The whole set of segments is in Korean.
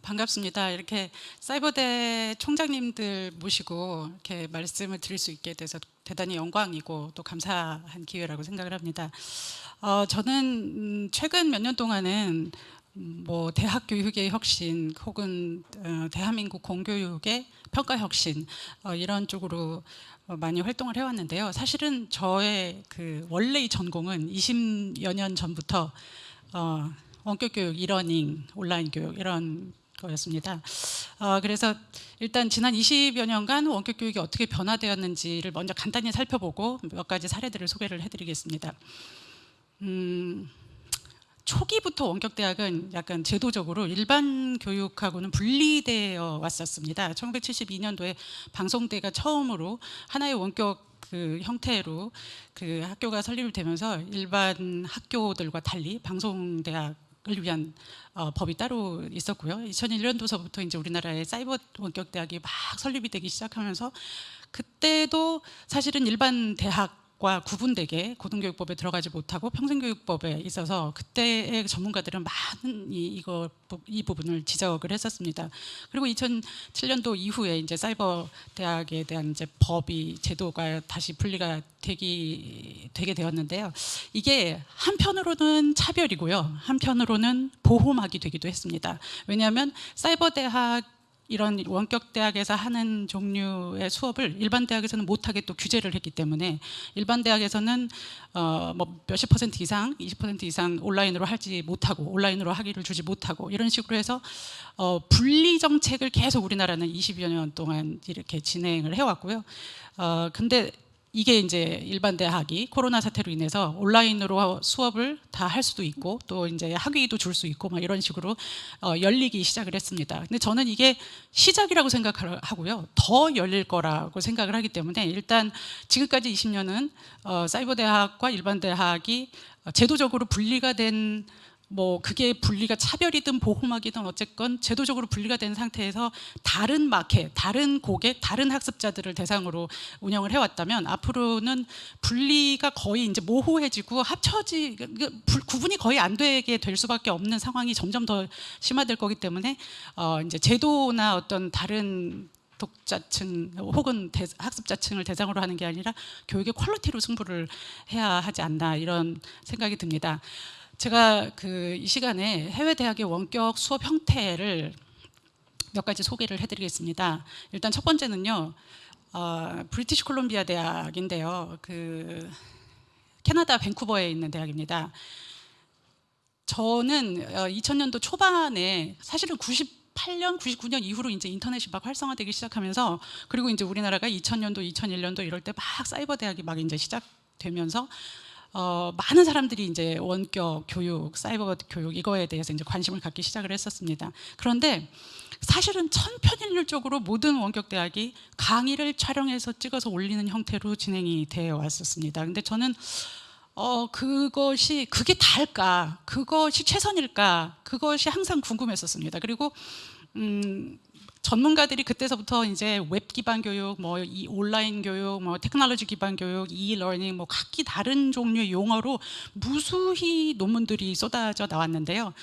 반갑습니다. 이렇게 사이버대 총장님들 모시고 이렇게 말씀을 드릴 수 있게 돼서 대단히 영광이고 또 감사한 기회라고 생각을 합니다. 저는 최근 몇 년 동안은 뭐 대학 교육의 혁신 혹은 대한민국 공교육의 평가 혁신 이런 쪽으로 많이 활동을 해왔는데요. 사실은 저의 그 원래의 전공은 20여 년 전부터 원격 교육, 이러닝, 온라인 교육 이런 거였습니다. 그래서 일단 지난 20여 년간 원격 교육이 어떻게 변화되었는지를 먼저 간단히 살펴보고 몇 가지 사례들을 소개를 해드리겠습니다. 초기부터 원격대학은 약간 제도적으로 일반 교육하고는 분리되어 왔었습니다. 1972년도에 방송대가 처음으로 하나의 원격 그 형태로 그 학교가 설립이 되면서 일반 학교들과 달리 방송대학을 위한 법이 따로 있었고요. 2001년도서부터 이제 우리나라의 사이버 원격대학이 막 설립이 되기 시작하면서 그때도 사실은 일반 대학과 구분되게 고등교육법에 들어가지 못하고 평생교육법에 있어서 그때의 전문가들은 많은 이 부분을 지적을 했었습니다. 그리고 2007년도 이후에 이제 사이버 대학에 대한 이제 법이 제도가 다시 분리가 되게 되었는데요. 이게 한편으로는 차별이고요, 한편으로는 보호막이 되기도 했습니다. 왜냐하면 사이버 대학 이런 원격 대학에서 하는 종류의 수업을 일반 대학에서는 못하게 또 규제를 했기 때문에 일반 대학에서는 뭐 몇십 퍼센트 이상, 20% 이상 온라인으로 하지 못하고 온라인으로 학위를 주지 못하고 이런 식으로 해서 분리 정책을 계속 우리나라는 20여 년 동안 이렇게 진행을 해왔고요. 근데 이게 이제 일반 대학이 코로나 사태로 인해서 온라인으로 수업을 다 할 수도 있고 또 이제 학위도 줄 수 있고 막 이런 식으로 열리기 시작을 했습니다. 근데 저는 이게 시작이라고 생각하고요, 더 열릴 거라고 생각을 하기 때문에 일단 지금까지 20년은 사이버 대학과 일반 대학이 제도적으로 분리가 된, 뭐 그게 분리가 차별이든 보호막이든 어쨌건 제도적으로 분리가 된 상태에서 다른 마켓, 다른 고객, 다른 학습자들을 대상으로 운영을 해왔다면 앞으로는 분리가 거의 이제 모호해지고 구분이 거의 안 되게 될 수밖에 없는 상황이 점점 더 심화될 거기 때문에 이제 제도나 어떤 다른 독자층 혹은 학습자층을 대상으로 하는 게 아니라 교육의 퀄리티로 승부를 해야 하지 않나 이런 생각이 듭니다. 제가 이 시간에 해외 대학의 원격 수업 형태를 몇 가지 소개를 해드리겠습니다. 일단 첫 번째는요, 브리티시 콜롬비아 대학인데요, 캐나다 밴쿠버에 있는 대학입니다. 저는 2000년도 초반에 사실은 98년, 99년 이후로 이제 인터넷이 막 활성화되기 시작하면서, 그리고 이제 우리나라가 2000년도, 2001년도 이럴 때 막 사이버 대학이 막 이제 시작되면서 많은 사람들이 이제 원격 교육, 사이버 교육 이거에 대해서 이제 관심을 갖기 시작을 했었습니다. 그런데 사실은 천편일률적으로 모든 원격 대학이 강의를 촬영해서 찍어서 올리는 형태로 진행이 되어 왔었습니다. 근데 저는 그게 다일까? 그것이 최선일까? 그것이 항상 궁금했었습니다. 그리고 전문가들이 그때서부터 이제 웹 기반 교육, 뭐 이 온라인 교육, 뭐 테크놀로지 기반 교육, 이러닝, 뭐 각기 다른 종류의 용어로 무수히 논문들이 쏟아져 나왔는데요.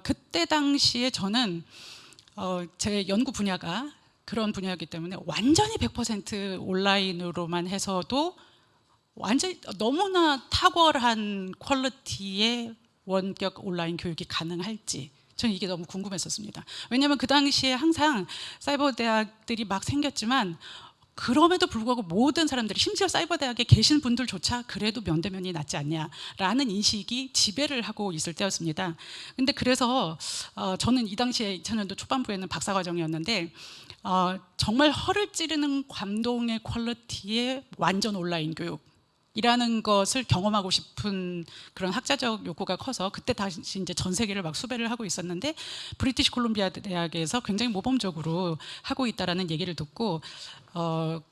그때 당시에 저는 제 연구 분야가 그런 분야이기 때문에 완전히 100% 온라인으로만 해서도 완전히 너무나 탁월한 퀄리티의 원격 온라인 교육이 가능할지 저는 이게 너무 궁금했었습니다. 왜냐하면 그 당시에 항상 사이버 대학들이 막 생겼지만 그럼에도 불구하고 모든 사람들이, 심지어 사이버 대학에 계신 분들조차 그래도 면대면이 낫지 않냐라는 인식이 지배를 하고 있을 때였습니다. 근데 그래서 저는 이 당시에 2000년도 초반부에는 박사과정이었는데 정말 허를 찌르는 감동의 퀄리티의 완전 온라인 교육 이라는 것을 경험하고 싶은 그런 학자적 욕구가 커서 그때 다시 이제 전 세계를 막 수배를 하고 있었는데, 브리티시 콜롬비아 대학에서 굉장히 모범적으로 하고 있다라는 얘기를 듣고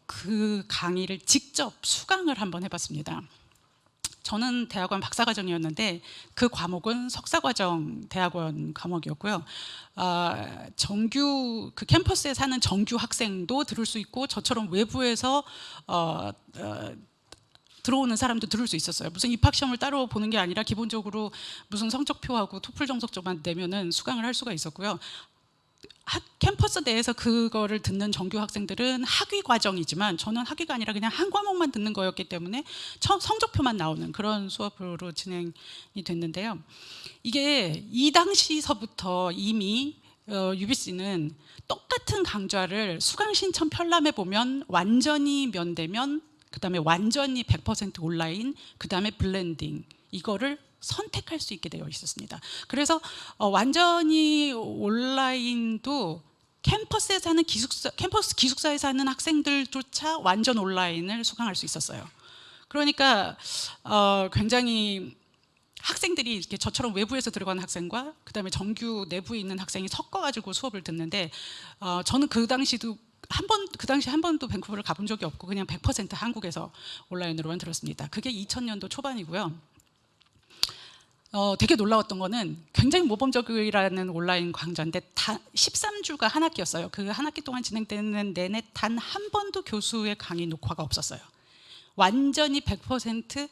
그 강의를 직접 수강을 한번 해봤습니다. 저는 대학원 박사과정이었는데 그 과목은 석사과정 대학원 과목이었고요. 정규 그 캠퍼스에 사는 정규 학생도 들을 수 있고 저처럼 외부에서 들어오는 사람도 들을 수 있었어요. 무슨 입학시험을 따로 보는 게 아니라 기본적으로 무슨 성적표하고 토플 정석조만 내면은 수강을 할 수가 있었고요. 캠퍼스 내에서 그거를 듣는 정규 학생들은 학위 과정이지만 저는 학위가 아니라 그냥 한 과목만 듣는 거였기 때문에 성적표만 나오는 그런 수업으로 진행이 됐는데요. 이게 이 당시서부터 이미 UBC는 똑같은 강좌를 수강 신청 편람해 보면 완전히 면대면, 그 다음에 완전히 100% 온라인, 그 다음에 블렌딩, 이거를 선택할 수 있게 되어 있었습니다. 그래서 완전히 온라인도 캠퍼스에 사는 캠퍼스 기숙사에 사는 학생들조차 완전 온라인을 수강할 수 있었어요. 그러니까 굉장히 학생들이 이렇게 저처럼 외부에서 들어가는 학생과 그다음에 정규 내부에 있는 학생이 섞어가지고 수업을 듣는데 저는 그 당시에 한 번도 밴쿠버를 가본 적이 없고 그냥 100% 한국에서 온라인으로만 들었습니다. 그게 2000년도 초반이고요. 되게 놀라웠던 거는 굉장히 모범적이라는 온라인 강좌인데 13주가 한 학기였어요. 그 한 학기 동안 진행되는 내내 단 한 번도 교수의 강의 녹화가 없었어요. 완전히 100%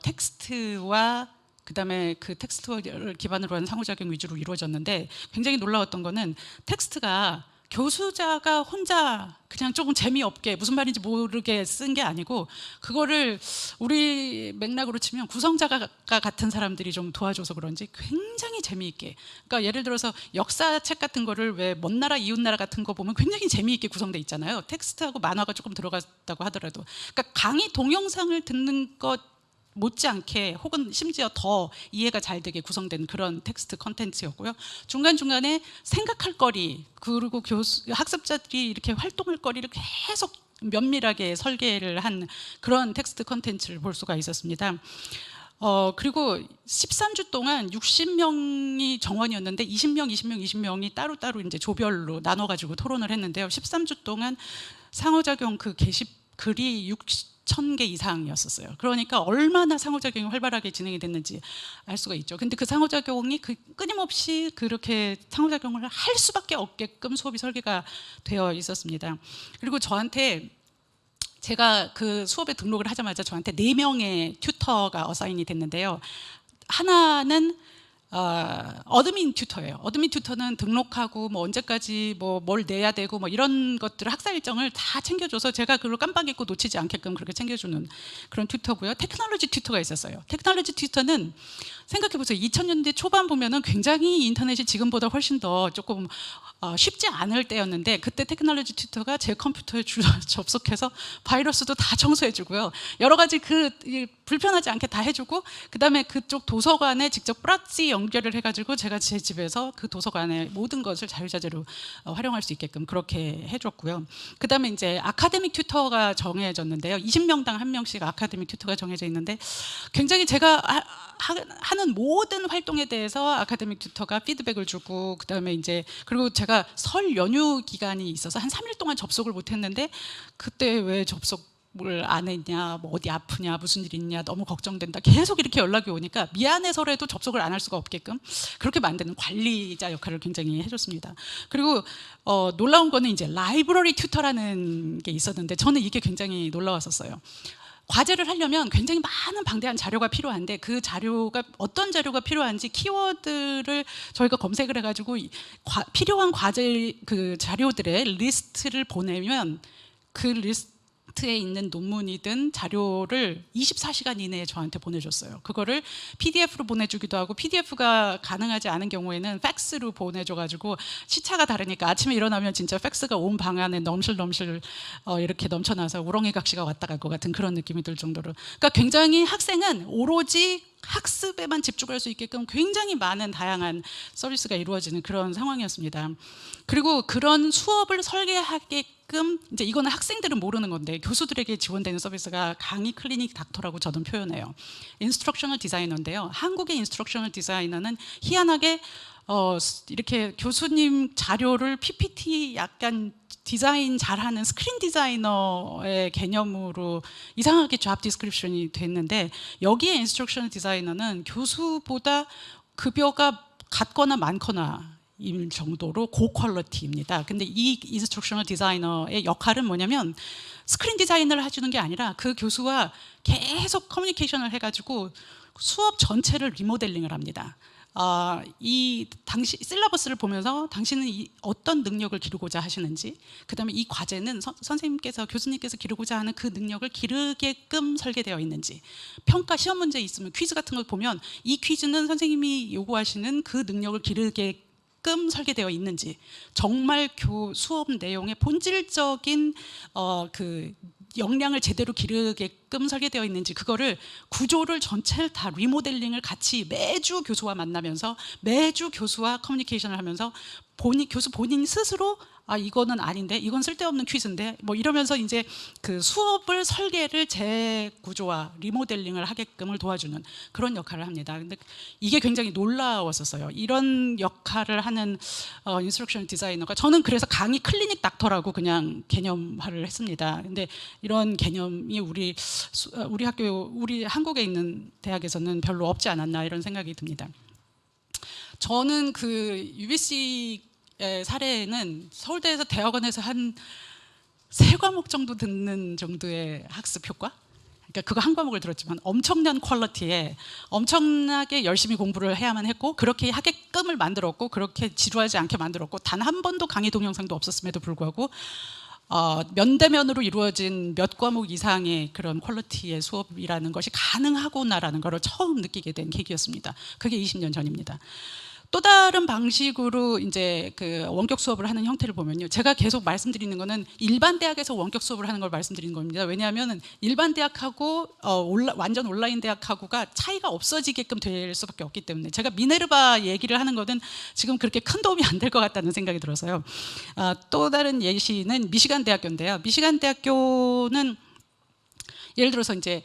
텍스트와 그다음에 그 텍스트를 기반으로 한 상호작용 위주로 이루어졌는데 굉장히 놀라웠던 거는 텍스트가 교수자가 혼자 그냥 조금 재미없게 무슨 말인지 모르게 쓴 게 아니고 그거를 우리 맥락으로 치면 구성자가 같은 사람들이 좀 도와줘서 그런지 굉장히 재미있게, 그러니까 예를 들어서 역사책 같은 거를 왜 먼 나라 이웃나라 같은 거 보면 굉장히 재미있게 구성돼 있잖아요. 텍스트하고 만화가 조금 들어갔다고 하더라도. 그러니까 강의 동영상을 듣는 것 못지않게 혹은 심지어 더 이해가 잘 되게 구성된 그런 텍스트 컨텐츠였고요. 중간중간에 생각할 거리, 그리고 학습자들이 이렇게 활동할 거리를 계속 면밀하게 설계를 한 그런 텍스트 컨텐츠를 볼 수가 있었습니다. 그리고 13주 동안 60명이 정원이었는데 20명이 따로따로 이제 조별로 나눠가지고 토론을 했는데요. 13주 동안 상호작용 그 글이 6,000개 이상이었었어요. 그러니까 얼마나 상호작용이 활발하게 진행이 됐는지 알 수가 있죠. 근데 그 상호작용이 끊임없이 그렇게 상호작용을 할 수밖에 없게끔 수업이 설계가 되어 있었습니다. 그리고 제가 그 수업에 등록을 하자마자 저한테 4명의 튜터가 어사인이 됐는데요. 하나는 어드민 튜터예요. 어드민 튜터는 등록하고 뭐 언제까지 뭘 내야 되고 뭐 이런 것들 학사 일정을 다 챙겨줘서 제가 그걸 깜빡 잊고 놓치지 않게끔 그렇게 챙겨주는 그런 튜터고요. 테크놀로지 튜터가 있었어요. 테크놀로지 튜터는 생각해보세요. 2000년대 초반 보면은 굉장히 인터넷이 지금보다 훨씬 더 조금 쉽지 않을 때였는데 그때 테크놀로지 튜터가 제 컴퓨터에 접속해서 바이러스도 다 청소해주고요. 여러 가지 불편하지 않게 다 해주고 그다음에 그쪽 도서관에 직접 프라치 연결을 해가지고 제가 제 집에서 그 도서관의 모든 것을 자유자재로 활용할 수 있게끔 그렇게 해줬고요. 그다음에 이제 아카데믹 튜터가 정해졌는데요. 20명당 1명씩 아카데믹 튜터가 정해져 있는데 굉장히 제가 하는 모든 활동에 대해서 아카데믹 튜터가 피드백을 주고 그다음에 이제 그리고 제가 설 연휴 기간이 있어서 한 3일 동안 접속을 못했는데 그때 왜 접속을 안 했냐, 뭐 어디 아프냐, 무슨 일 있냐, 너무 걱정된다, 계속 이렇게 연락이 오니까 미안해서라도 접속을 안 할 수가 없게끔 그렇게 만드는 관리자 역할을 굉장히 해줬습니다. 그리고 놀라운 거는 이제 라이브러리 튜터라는 게 있었는데 저는 이게 굉장히 놀라웠었어요. 과제를 하려면 굉장히 많은 방대한 자료가 필요한데 그 자료가 어떤 자료가 필요한지 키워드를 저희가 검색을 해가지고 필요한 과제 그 자료들의 리스트를 보내면 그 리스트에 있는 논문이든 자료를 24시간 이내에 저한테 보내줬어요. 그거를 PDF로 보내주기도 하고 PDF가 가능하지 않은 경우에는 팩스로 보내줘가지고 시차가 다르니까 아침에 일어나면 진짜 팩스가 온 방 안에 넘실넘실 이렇게 넘쳐나서 우렁이 각시가 왔다 갈 것 같은 그런 느낌이 들 정도로, 그러니까 굉장히 학생은 오로지 학습에만 집중할 수 있게끔 굉장히 많은 다양한 서비스가 이루어지는 그런 상황이었습니다. 그리고 그런 수업을 설계하게끔 이제 이거는 학생들은 모르는 건데 교수들에게 지원되는 서비스가 강의 클리닉 닥터라고 저는 표현해요. 인스트럭셔널 디자이너인데요. 한국의 인스트럭셔널 디자이너는 희한하게 이렇게 교수님 자료를 PPT 약간 디자인 잘하는 스크린 디자이너의 개념으로 이상하게 잡 디스크립션이 됐는데 여기에 인스트럭셔널 디자이너는 교수보다 급여가 같거나 많거나 일 정도로 고퀄리티입니다. 근데 이 인스트럭셔널 디자이너의 역할은 뭐냐면 스크린 디자인을 해주는 게 아니라 그 교수와 계속 커뮤니케이션을 해가지고 수업 전체를 리모델링을 합니다. 이 당시 실러버스를 보면서 당신은 어떤 능력을 기르고자 하시는지, 그다음에 이 과제는 선생님께서 교수님께서 기르고자 하는 그 능력을 기르게끔 설계되어 있는지, 평가 시험 문제 있으면 퀴즈 같은 걸 보면 이 퀴즈는 선생님이 요구하시는 그 능력을 기르게끔 설계되어 있는지, 정말 수업 내용의 본질적인 그 역량을 제대로 기르게끔 설계되어 있는지, 그거를 구조를 전체를 다 리모델링을 같이 매주 교수와 만나면서 매주 교수와 커뮤니케이션을 하면서 교수 본인 스스로 이거는 아닌데, 이건 쓸데없는 퀴즈인데, 뭐 이러면서 이제 그 수업을 설계를 재구조화, 리모델링을 하게끔을 도와주는 그런 역할을 합니다. 근데 이게 굉장히 놀라웠었어요. 이런 역할을 하는 인스트럭션 디자이너가, 저는 그래서 강의 클리닉 닥터라고 그냥 개념화를 했습니다. 근데 이런 개념이 우리 한국에 있는 대학에서는 별로 없지 않았나, 이런 생각이 듭니다. 저는 그 UBC 사례는 서울대에서 대학원에서 한 3과목 정도 듣는 정도의 학습 효과? 그러니까 그거 한 과목을 들었지만 엄청난 퀄리티에 엄청나게 열심히 공부를 해야만 했고, 그렇게 하게끔을 만들었고, 그렇게 지루하지 않게 만들었고, 단 한 번도 강의 동영상도 없었음에도 불구하고 면대면으로 이루어진 몇 과목 이상의 그런 퀄리티의 수업이라는 것이 가능하구나라는 걸 처음 느끼게 된 계기였습니다. 그게 20년 전입니다. 또 다른 방식으로 이제 그 원격 수업을 하는 형태를 보면요, 제가 계속 말씀드리는 거는 일반 대학에서 원격 수업을 하는 걸 말씀드리는 겁니다. 왜냐하면 일반 대학하고 완전 온라인 대학하고가 차이가 없어지게끔 될 수밖에 없기 때문에, 제가 미네르바 얘기를 하는 거는 지금 그렇게 큰 도움이 안 될 것 같다는 생각이 들어서요. 또 다른 예시는 미시간 대학교인데요. 미시간 대학교는 예를 들어서 이제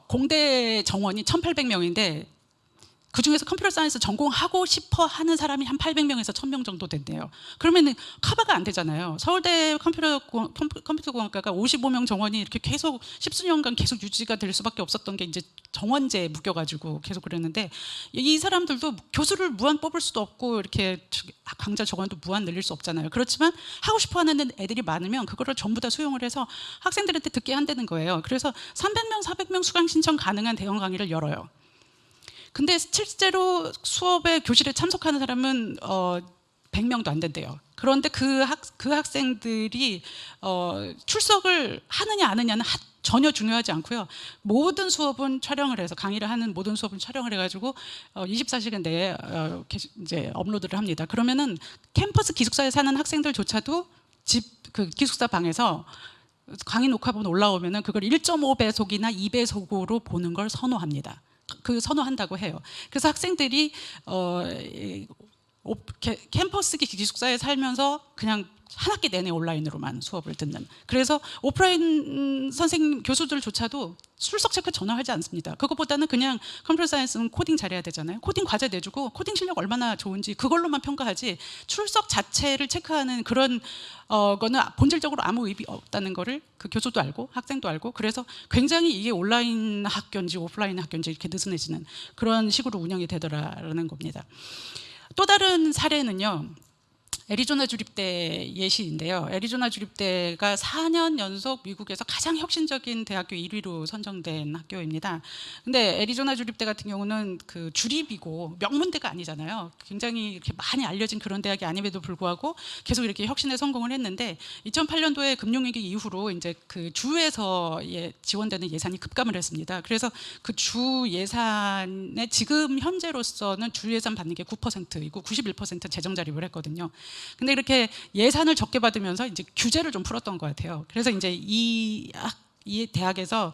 공대 정원이 1,800명인데 그 중에서 컴퓨터 사이언스 전공하고 싶어 하는 사람이 한 800명에서 1000명 정도 된대요. 그러면 커버가 안 되잖아요. 서울대 컴퓨터공학과가 55명 정원이 이렇게 계속 10수년간 계속 유지가 될 수밖에 없었던 게 이제 정원제에 묶여가지고 계속 그랬는데, 이 사람들도 교수를 무한 뽑을 수도 없고, 이렇게 강좌 정원도 무한 늘릴 수 없잖아요. 그렇지만 하고 싶어 하는 애들이 많으면 그거를 전부 다 수용을 해서 학생들한테 듣게 한다는 거예요. 그래서 300명, 400명 수강 신청 가능한 대형 강의를 열어요. 근데 실제로 수업에 교실에 참석하는 사람은 100명도 안 된대요. 그런데 그 학생들이 출석을 하느냐 안 하느냐는 전혀 중요하지 않고요. 모든 수업은 촬영을 해서, 강의를 하는 모든 수업은 촬영을 해가지고 24시간 내에 이제 업로드를 합니다. 그러면은 캠퍼스 기숙사에 사는 학생들조차도 그 기숙사 방에서 강의 녹화본 올라오면은 그걸 1.5배속이나 2배속으로 보는 걸 선호합니다. 선호한다고 해요. 그래서 학생들이 캠퍼스 기숙사에 살면서 그냥 한 학기 내내 온라인으로만 수업을 듣는, 그래서 오프라인 선생님 교수들조차도 출석 체크 전혀 하지 않습니다. 그것보다는 그냥 컴퓨터 사이언스는 코딩 잘해야 되잖아요. 코딩 과제 내주고 코딩 실력 얼마나 좋은지 그걸로만 평가하지, 출석 자체를 체크하는 그런 거는 본질적으로 아무 의미 없다는 거를 그 교수도 알고 학생도 알고, 그래서 굉장히 이게 온라인 학교인지 오프라인 학교인지 이렇게 느슨해지는 그런 식으로 운영이 되더라라는 겁니다. 또 다른 사례는요, 애리조나 주립대 예시인데요. 애리조나 주립대가 4년 연속 미국에서 가장 혁신적인 대학교 1위로 선정된 학교입니다. 근데 애리조나 주립대 같은 경우는 그 주립이고 명문대가 아니잖아요. 굉장히 이렇게 많이 알려진 그런 대학이 아님에도 불구하고 계속 이렇게 혁신에 성공을 했는데, 2008년도에 금융위기 이후로 이제 그 주에서 지원되는 예산이 급감을 했습니다. 그래서 그 주 예산에 지금 현재로서는 주 예산 받는 게 9%이고 91% 재정 자립을 했거든요. 근데 이렇게 예산을 적게 받으면서 이제 규제를 좀 풀었던 것 같아요. 그래서 이제 이 대학에서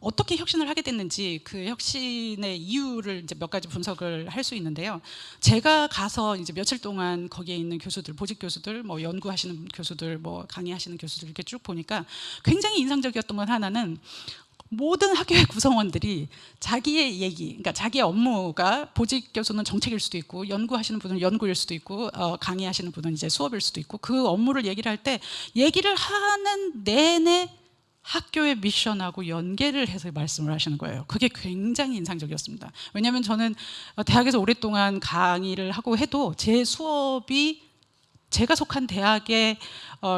어떻게 혁신을 하게 됐는지, 그 혁신의 이유를 이제 몇 가지 분석을 할 수 있는데요. 제가 가서 이제 며칠 동안 거기에 있는 교수들, 보직 교수들, 뭐 연구하시는 교수들, 뭐 강의하시는 교수들 이렇게 쭉 보니까 굉장히 인상적이었던 건 하나는, 모든 학교의 구성원들이 자기의 얘기, 그러니까 자기의 업무가 보직 교수는 정책일 수도 있고, 연구하시는 분은 연구일 수도 있고, 강의하시는 분은 이제 수업일 수도 있고, 그 업무를 얘기를 할 때 얘기를 하는 내내 학교의 미션하고 연계를 해서 말씀을 하시는 거예요. 그게 굉장히 인상적이었습니다. 왜냐하면 저는 대학에서 오랫동안 강의를 하고 해도 제 수업이 제가 속한 대학의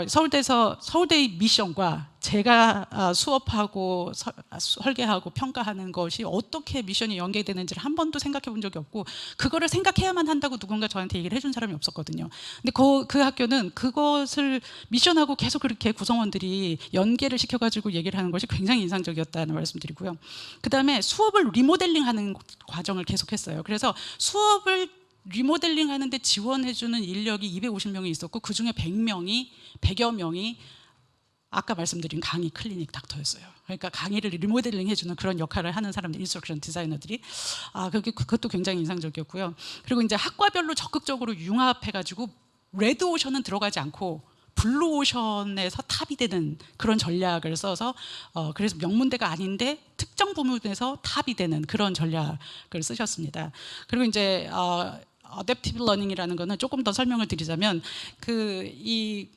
서울대에서 서울대의 미션과 제가 수업하고 설계하고 평가하는 것이 어떻게 미션이 연계되는지를 한 번도 생각해 본 적이 없고, 그거를 생각해야만 한다고 누군가 저한테 얘기를 해준 사람이 없었거든요. 근데 그 학교는 그것을 미션하고 계속 그렇게 구성원들이 연계를 시켜가지고 얘기를 하는 것이 굉장히 인상적이었다는 말씀드리고요. 그 다음에 수업을 리모델링하는 과정을 계속했어요. 그래서 수업을 리모델링 하는데 지원해주는 인력이 250명이 있었고, 그 중에 100여 명이 아까 말씀드린 강의 클리닉 닥터였어요. 그러니까 강의를 리모델링 해주는 그런 역할을 하는 사람들, 인스트럭션 디자이너들이. 그것도 굉장히 인상적이었고요. 그리고 이제 학과별로 적극적으로 융합해가지고 레드오션은 들어가지 않고 블루오션에서 탑이 되는 그런 전략을 써서 그래서 명문대가 아닌데 특정 부문에서 탑이 되는 그런 전략을 쓰셨습니다. 그리고 이제 어댑티브 러닝이라는 거는 조금 더 설명을 드리자면, 이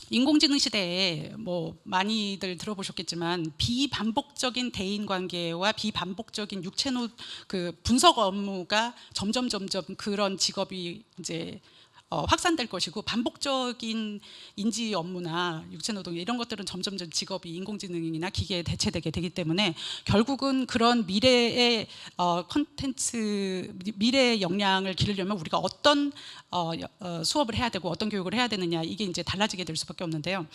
인공지능 시대에 뭐 많이들 들어보셨겠지만 비반복적인 대인 관계와 비반복적인 육체노 분석 업무가 점점 그런 직업이 이제 확산될 것이고, 반복적인 인지 업무나 육체노동 이런 것들은 점점 직업이 인공지능이나 기계에 대체되게 되기 때문에 결국은 그런 미래의 미래의 역량을 기르려면 우리가 어떤 수업을 해야 되고 어떤 교육을 해야 되느냐, 이게 이제 달라지게 될 수밖에 없는데요.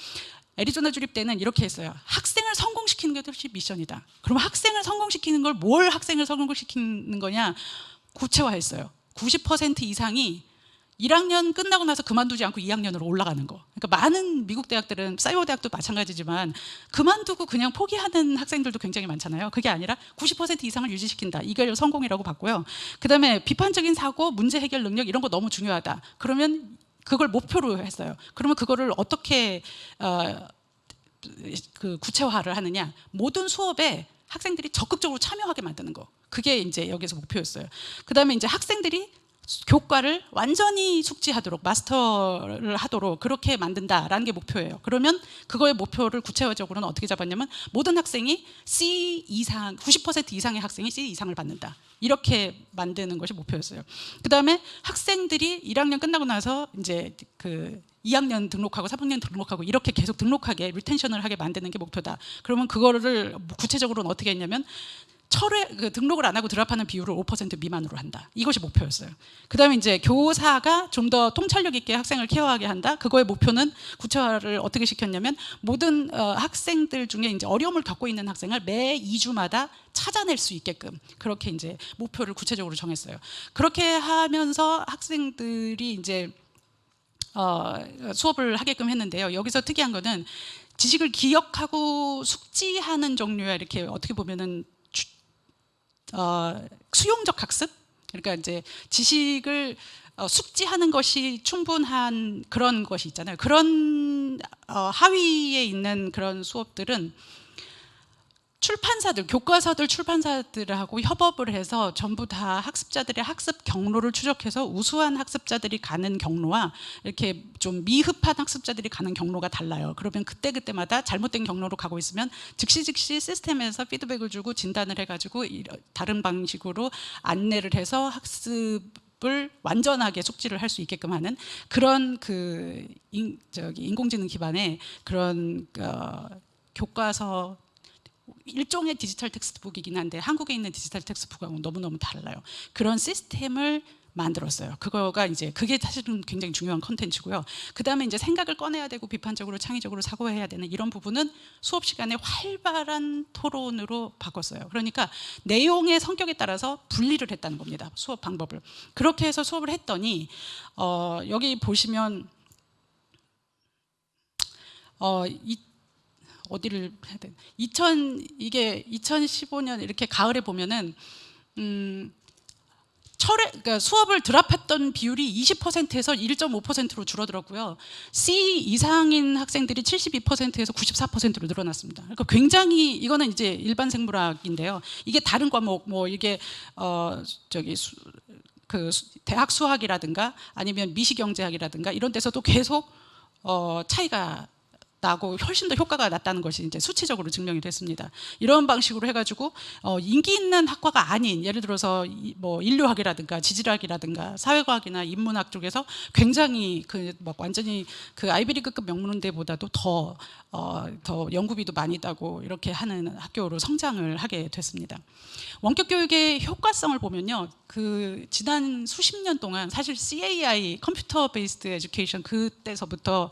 애리조나 주립대는 이렇게 했어요. 학생을 성공시키는 게 역시 미션이다. 그럼 학생을 성공시키는 걸 뭘 학생을 성공시키는 거냐, 구체화했어요. 90% 이상이 1학년 끝나고 나서 그만두지 않고 2학년으로 올라가는 거. 그러니까 많은 미국 대학들은, 사이버 대학도 마찬가지지만 그만두고 그냥 포기하는 학생들도 굉장히 많잖아요. 그게 아니라 90% 이상을 유지시킨다. 이걸 성공이라고 봤고요. 그다음에 비판적인 사고, 문제 해결 능력 이런 거 너무 중요하다. 그러면 그걸 목표로 했어요. 그러면 그거를 어떻게 구체화를 하느냐? 모든 수업에 학생들이 적극적으로 참여하게 만드는 거. 그게 이제 여기서 목표였어요. 그다음에 이제 학생들이 교과를 완전히 숙지하도록, 마스터를 하도록 그렇게 만든다라는 게 목표예요. 그러면 그거의 목표를 구체적으로는 어떻게 잡았냐면, 모든 학생이 C 이상, 90% 이상의 학생이 C 이상을 받는다. 이렇게 만드는 것이 목표였어요. 그다음에 학생들이 1학년 끝나고 나서 이제 2학년 등록하고 3학년 등록하고 이렇게 계속 등록하게, 리텐션을 하게 만드는 게 목표다. 그러면 그거를 구체적으로는 어떻게 했냐면, 등록을 안 하고 드랍하는 비율을 5% 미만으로 한다. 이것이 목표였어요. 그다음에 이제 교사가 좀 더 통찰력 있게 학생을 케어하게 한다. 그거의 목표는 구체화를 어떻게 시켰냐면, 모든 학생들 중에 이제 어려움을 겪고 있는 학생을 매 2주마다 찾아낼 수 있게끔 그렇게 이제 목표를 구체적으로 정했어요. 그렇게 하면서 학생들이 이제 수업을 하게끔 했는데요. 여기서 특이한 거는 지식을 기억하고 숙지하는 종류야. 이렇게 어떻게 보면은 수용적 학습? 그러니까 이제 지식을 숙지하는 것이 충분한 그런 것이 있잖아요. 그런 하위에 있는 그런 수업들은 출판사들, 교과서들 출판사들하고 협업을 해서 전부 다 학습자들의 학습 경로를 추적해서 우수한 학습자들이 가는 경로와 이렇게 좀 미흡한 학습자들이 가는 경로가 달라요. 그러면 그때마다 잘못된 경로로 가고 있으면 즉시 시스템에서 피드백을 주고 진단을 해가지고 다른 방식으로 안내를 해서 학습을 완전하게 숙지를 할 수 있게끔 하는 그런 인공지능 기반의 그런 교과서, 일종의 디지털 텍스트북이긴 한데 한국에 있는 디지털 텍스트북하고는 너무너무 달라요. 그런 시스템을 만들었어요. 그게 사실은 굉장히 중요한 컨텐츠고요. 그 다음에 이제 생각을 꺼내야 되고 비판적으로 창의적으로 사고해야 되는 이런 부분은 수업 시간에 활발한 토론으로 바꿨어요. 그러니까 내용의 성격에 따라서 분리를 했다는 겁니다. 수업 방법을. 그렇게 해서 수업을 했더니 여기 보시면 어디를 해야 돼? 이게 2015년 이렇게 가을에 보면은 그러니까 수업을 드랍했던 비율이 20%에서 1.5%로 줄어들었고요. C 이상인 학생들이 72%에서 94%로 늘어났습니다. 그러니까 굉장히, 이거는 이제 일반 생물학인데요. 이게 다른 과목, 뭐 이게 대학 수학이라든가 아니면 미시경제학이라든가 이런 데서도 계속 차이가 나고 훨씬 더 효과가 낮다는 것이 이제 수치적으로 증명이 됐습니다. 이런 방식으로 해가지고 인기 있는 학과가 아닌, 예를 들어서 뭐 인류학이라든가 지질학이라든가 사회과학이나 인문학 쪽에서 굉장히 완전히 그 아이비리그급 명문대보다도 더 연구비도 많이 따고 이렇게 하는 학교로 성장을 하게 됐습니다. 원격 교육의 효과성을 보면요, 그 지난 수십 년 동안 사실 CAI 컴퓨터 베이스드 에듀케이션 그때서부터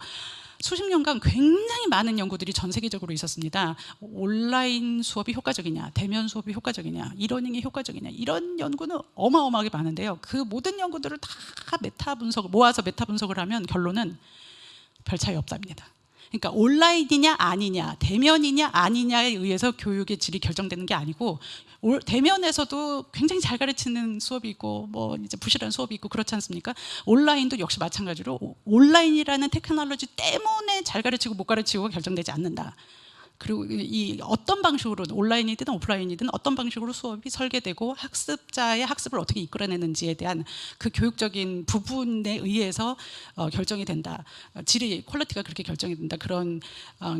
수십 년간 굉장히 많은 연구들이 전 세계적으로 있었습니다. 온라인 수업이 효과적이냐, 대면 수업이 효과적이냐, 이러닝이 효과적이냐, 이런 연구는 어마어마하게 많은데요. 그 모든 연구들을 다 모아서 메타 분석을 하면 결론은 별 차이 없답니다. 그러니까 온라인이냐 아니냐, 대면이냐 아니냐에 의해서 교육의 질이 결정되는 게 아니고, 대면에서도 굉장히 잘 가르치는 수업이 있고 뭐 이제 부실한 수업이 있고 그렇지 않습니까? 온라인도 역시 마찬가지로 온라인이라는 테크놀로지 때문에 잘 가르치고 못 가르치고가 결정되지 않는다. 그리고 이 어떤 방식으로, 온라인이든 오프라인이든 어떤 방식으로 수업이 설계되고 학습자의 학습을 어떻게 이끌어내는지에 대한 그 교육적인 부분에 의해서 결정이 된다. 질이, 퀄리티가 그렇게 결정이 된다. 그런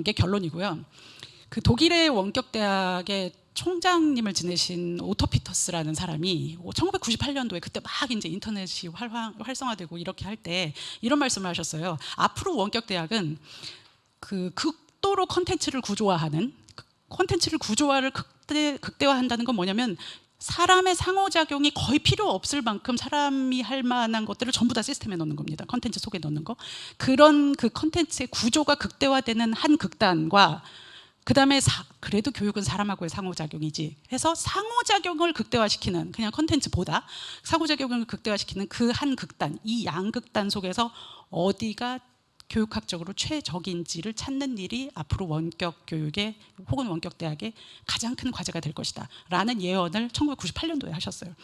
게 결론이고요. 그 독일의 원격대학의 총장님을 지내신 오토 피터스라는 사람이 1998년도에 그때 막 이제 인터넷이 활성화되고 이렇게 할 때 이런 말씀을 하셨어요. 앞으로 원격대학은 그 극도로 컨텐츠를 구조화하는, 컨텐츠를 구조화를 극대화한다는 건 뭐냐면 사람의 상호작용이 거의 필요 없을 만큼 사람이 할 만한 것들을 전부 다 시스템에 넣는 겁니다. 컨텐츠 속에 넣는 거. 그런 그 컨텐츠의 구조가 극대화되는 한 극단과 그 다음에 그래도 교육은 사람하고의 상호작용이지 해서 상호작용을 극대화시키는, 그냥 컨텐츠보다 상호작용을 극대화시키는 그 한 극단, 이 양극단 속에서 어디가 교육학적으로 최적인지를 찾는 일이 앞으로 원격 교육의 혹은 원격 대학의 가장 큰 과제가 될 것이다 라는 예언을 1998년도에 하셨어요.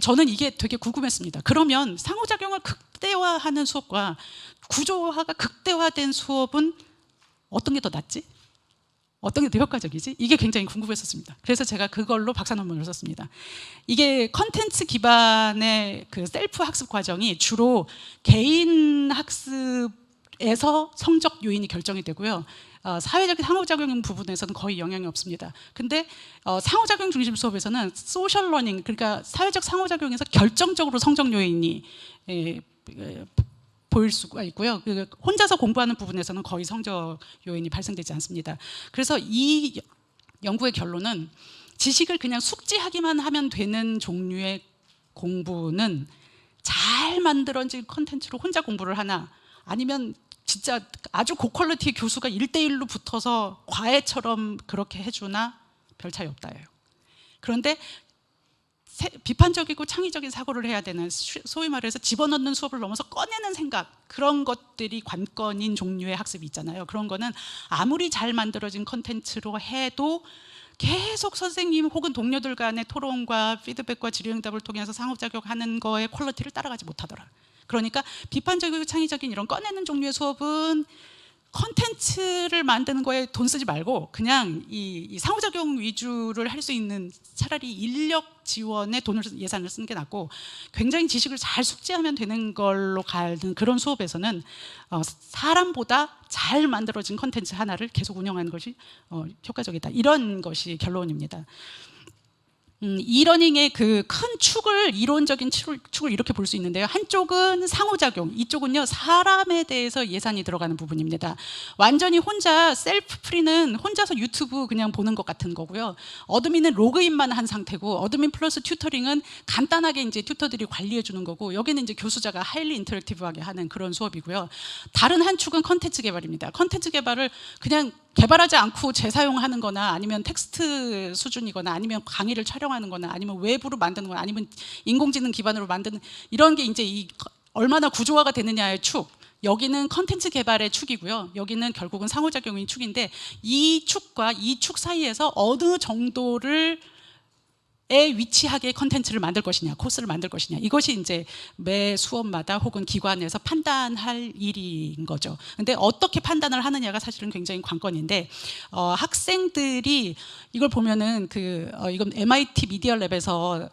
저는 이게 되게 궁금했습니다. 그러면 상호작용을 극대화하는 수업과 구조화가 극대화된 수업은 어떤 게 더 낫지? 어떤 게 더 효과적이지? 이게 굉장히 궁금했었습니다. 그래서 제가 그걸로 박사 논문을 썼습니다. 이게 컨텐츠 기반의 그 셀프 학습 과정이 주로 개인 학습에서 성적 요인이 결정이 되고요. 사회적인 상호작용 부분에서는 거의 영향이 없습니다. 근데 상호작용 중심 수업에서는 소셜 러닝, 그러니까 사회적 상호작용에서 결정적으로 성적 요인이 보일 수가 있고요. 혼자서 공부하는 부분에서는 거의 성적 요인이 발생되지 않습니다. 그래서 이 연구의 결론은 지식을 그냥 숙지하기만 하면 되는 종류의 공부는 잘 만들어진 컨텐츠로 혼자 공부를 하나, 아니면 진짜 아주 고퀄리티 교수가 1대1로 붙어서 과외처럼 그렇게 해주나 별 차이 없다예요. 그런데 비판적이고 창의적인 사고를 해야 되는, 소위 말해서 집어넣는 수업을 넘어서 꺼내는 생각, 그런 것들이 관건인 종류의 학습이 있잖아요. 그런 거는 아무리 잘 만들어진 컨텐츠로 해도 계속 선생님 혹은 동료들 간의 토론과 피드백과 질의응답을 통해서 상호작용하는 거의 퀄리티를 따라가지 못하더라. 그러니까 비판적이고 창의적인 이런 꺼내는 종류의 수업은 컨텐츠를 만드는 거에 돈 쓰지 말고 그냥 이 상호작용 위주를 할 수 있는, 차라리 인력 지원에 예산을 쓰는 게 낫고 굉장히 지식을 잘 숙지하면 되는 걸로 가는 그런 수업에서는 사람보다 잘 만들어진 컨텐츠 하나를 계속 운영하는 것이 효과적이다. 이런 것이 결론입니다. 이러닝의 그 큰 축을, 이론적인 축을 이렇게 볼 수 있는데요. 한쪽은 상호작용, 이쪽은요 사람에 대해서 예산이 들어가는 부분입니다. 완전히 혼자 셀프 프리는 혼자서 유튜브 그냥 보는 것 같은 거고요. 어드민은 로그인만 한 상태고, 어드민 플러스 튜터링은 간단하게 이제 튜터들이 관리해 주는 거고, 여기는 이제 교수자가 하일리 인터랙티브하게 하는 그런 수업이고요. 다른 한 축은 컨텐츠 개발입니다. 컨텐츠 개발을 그냥 개발하지 않고 재사용하는 거나, 아니면 텍스트 수준이거나, 아니면 강의를 촬영하는 거나, 아니면 외부로 만드는 거나, 아니면 인공지능 기반으로 만드는, 이런 게 이제 얼마나 구조화가 되느냐의 축. 여기는 컨텐츠 개발의 축이고요. 여기는 결국은 상호작용의 축인데, 이 축과 이 축 사이에서 어느 정도를 위치하게 컨텐츠를 만들 것이냐, 코스를 만들 것이냐, 이것이 이제 매 수업마다 혹은 기관에서 판단할 일인 거죠. 근데 어떻게 판단을 하느냐가 사실은 굉장히 관건인데, 학생들이 이걸 보면은 이건 MIT 미디어 랩에서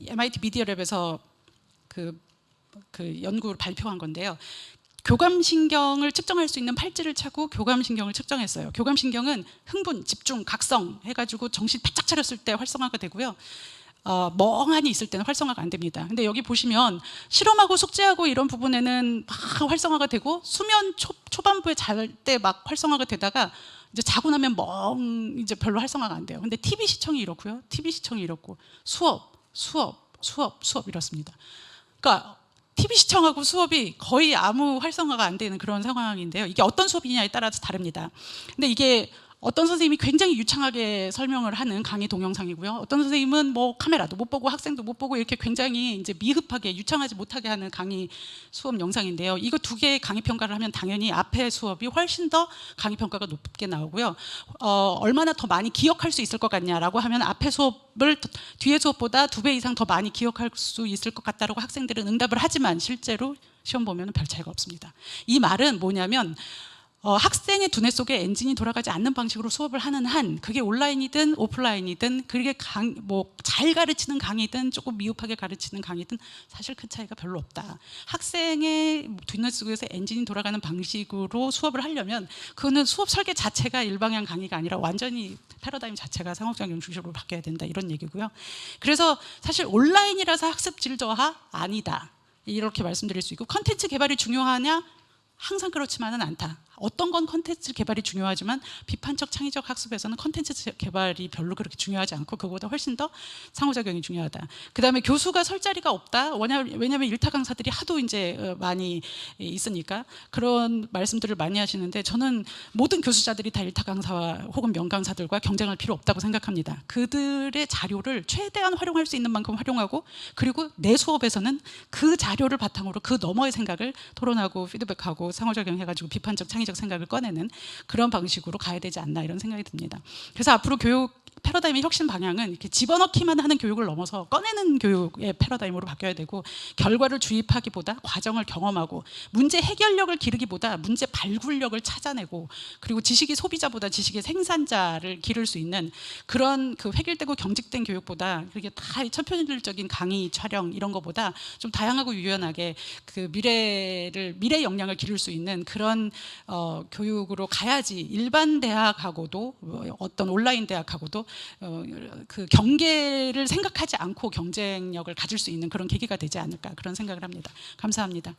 MIT 미디어 랩에서 그 연구를 발표한 건데요. 교감신경을 측정할 수 있는 팔찌를 차고 교감신경을 측정했어요. 교감신경은 흥분, 집중, 각성 해가지고 정신 바짝 차렸을 때 활성화가 되고요. 멍하니 있을 때는 활성화가 안 됩니다. 근데 여기 보시면 실험하고 숙제하고 이런 부분에는 막 활성화가 되고 수면 초반부에 잘 때 막 활성화가 되다가 이제 자고 나면 이제 별로 활성화가 안 돼요. 근데 TV 시청이 이렇고요. TV 시청이 이렇고 수업 이렇습니다. 그러니까 TV 시청하고 수업이 거의 아무 활성화가 안 되는 그런 상황인데요. 이게 어떤 수업이냐에 따라서 다릅니다. 근데 이게 어떤 선생님이 굉장히 유창하게 설명을 하는 강의 동영상이고요. 어떤 선생님은 뭐 카메라도 못 보고 학생도 못 보고 이렇게 굉장히 이제 미흡하게 유창하지 못하게 하는 강의 수업 영상인데요. 이거 두 개의 강의 평가를 하면 당연히 앞에 수업이 훨씬 더 강의 평가가 높게 나오고요. 얼마나 더 많이 기억할 수 있을 것 같냐라고 하면 앞에 수업을 뒤에 수업보다 2배 이상 더 많이 기억할 수 있을 것 같다라고 학생들은 응답을 하지만 실제로 시험 보면 별 차이가 없습니다. 이 말은 뭐냐면 학생의 두뇌 속에 엔진이 돌아가지 않는 방식으로 수업을 하는 한 그게 온라인이든 오프라인이든 그게 잘 가르치는 강의든 조금 미흡하게 가르치는 강의든 사실 큰 차이가 별로 없다. 학생의 두뇌 속에서 엔진이 돌아가는 방식으로 수업을 하려면 그거는 수업 설계 자체가 일방향 강의가 아니라 완전히 패러다임 자체가 상호작용 중심으로 바뀌어야 된다 이런 얘기고요. 그래서 사실 온라인이라서 학습 질 저하 아니다 이렇게 말씀드릴 수 있고 컨텐츠 개발이 중요하냐? 항상 그렇지만은 않다. 어떤 건 컨텐츠 개발이 중요하지만 비판적 창의적 학습에서는 컨텐츠 개발이 별로 그렇게 중요하지 않고 그거보다 훨씬 더 상호작용이 중요하다. 그다음에 교수가 설 자리가 없다. 왜냐하면 일타 강사들이 하도 이제 많이 있으니까 그런 말씀들을 많이 하시는데 저는 모든 교수자들이 다 일타 강사와 혹은 명강사들과 경쟁할 필요 없다고 생각합니다. 그들의 자료를 최대한 활용할 수 있는 만큼 활용하고 그리고 내 수업에서는 그 자료를 바탕으로 그 너머의 생각을 토론하고 피드백하고 상호작용해가지고 비판적 창의적 생각을 꺼내는 그런 방식으로 가야 되지 않나 이런 생각이 듭니다. 그래서 앞으로 교육 패러다임의 혁신 방향은 이렇게 집어넣기만 하는 교육을 넘어서 꺼내는 교육의 패러다임으로 바뀌어야 되고 결과를 주입하기보다 과정을 경험하고 문제 해결력을 기르기보다 문제 발굴력을 찾아내고 그리고 지식이 소비자보다 지식의 생산자를 기를 수 있는 그런 그 획일되고 경직된 교육보다 그게 다 천편일률적인 강의 촬영 이런 거보다 좀 다양하고 유연하게 그 미래 역량을 기를 수 있는 그런 교육으로 가야지 일반 대학하고도 어떤 온라인 대학하고도 그 경계를 생각하지 않고 경쟁력을 가질 수 있는 그런 계기가 되지 않을까 그런 생각을 합니다. 감사합니다.